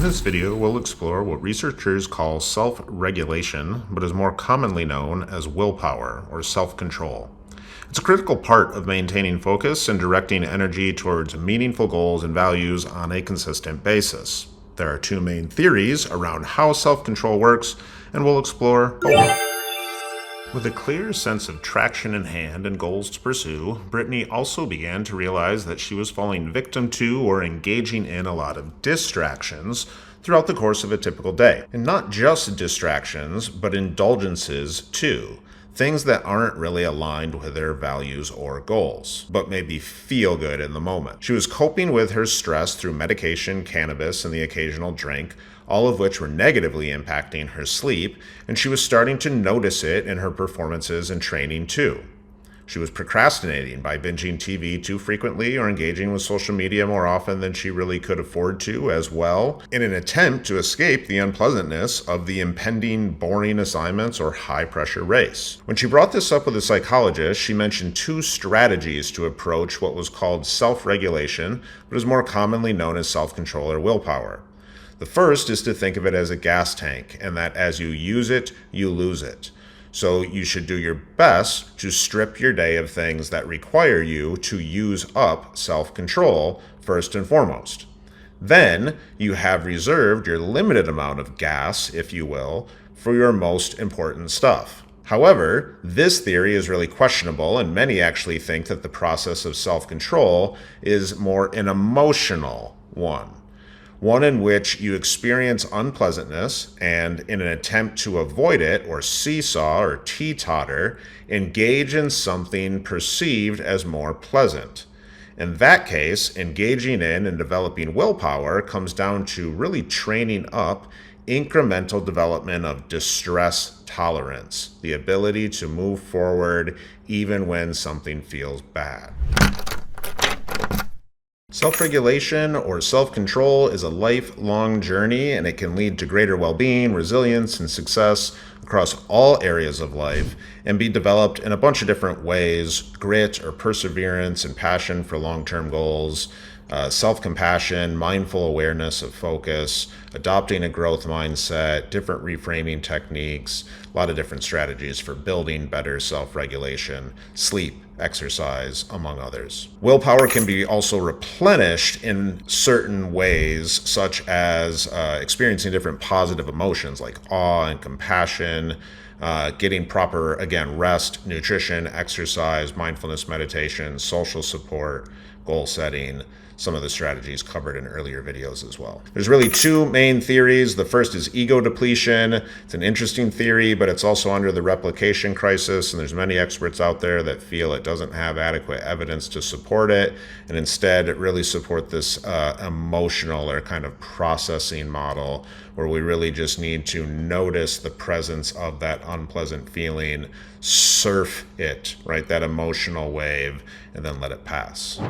this video, we'll explore what researchers call self-regulation, but is more commonly known as willpower or self-control. It's a critical part of maintaining focus and directing energy towards meaningful goals and values on a consistent basis. There are two main theories around how self-control works, and we'll explore both. With a clear sense of traction in hand and goals to pursue, Brittany also began to realize that she was falling victim to or engaging in a lot of distractions throughout the course of a typical day. And not just distractions, but indulgences too. Things that aren't really aligned with her values or goals, but maybe feel good in the moment. She was coping with her stress through medication, cannabis, and the occasional drink, all of which were negatively impacting her sleep, and she was starting to notice it in her performances and training too. She was procrastinating by binging TV too frequently or engaging with social media more often than she really could afford to as well, in an attempt to escape the unpleasantness of the impending boring assignments or high-pressure race. When she brought this up with a psychologist, she mentioned two strategies to approach what was called self-regulation, but is more commonly known as self-control or willpower. The first is to think of it as a gas tank, and that as you use it, you lose it. So you should do your best to strip your day of things that require you to use up self-control first and foremost. Then you have reserved your limited amount of gas, if you will, for your most important stuff. However, this theory is really questionable, and many actually think that the process of self-control is more an emotional one in which you experience unpleasantness and, in an attempt to avoid it or seesaw or teeter, engage in something perceived as more pleasant. In that case, engaging in and developing willpower comes down to really training up incremental development of distress tolerance, the ability to move forward even when something feels bad. Self-regulation or self-control is a lifelong journey, and it can lead to greater well-being, resilience, and success across all areas of life and be developed in a bunch of different ways: grit or perseverance and passion for long-term goals, self-compassion, mindful awareness of focus, adopting a growth mindset, different reframing techniques, a lot of different strategies for building better self-regulation, sleep, exercise, among others. Willpower can be also replenished in certain ways, such as experiencing different positive emotions like awe and compassion, getting proper, rest, nutrition, exercise, mindfulness meditation, social support, goal setting, some of the strategies covered in earlier videos as well. There's really two main theories. The first is ego depletion. It's an interesting theory, but it's also under the replication crisis, and there's many experts out there that feel it doesn't have adequate evidence to support it, and instead it really support this emotional or kind of processing model where we really just need to notice the presence of that unpleasant feeling, surf it, right, that emotional wave, and then let it pass.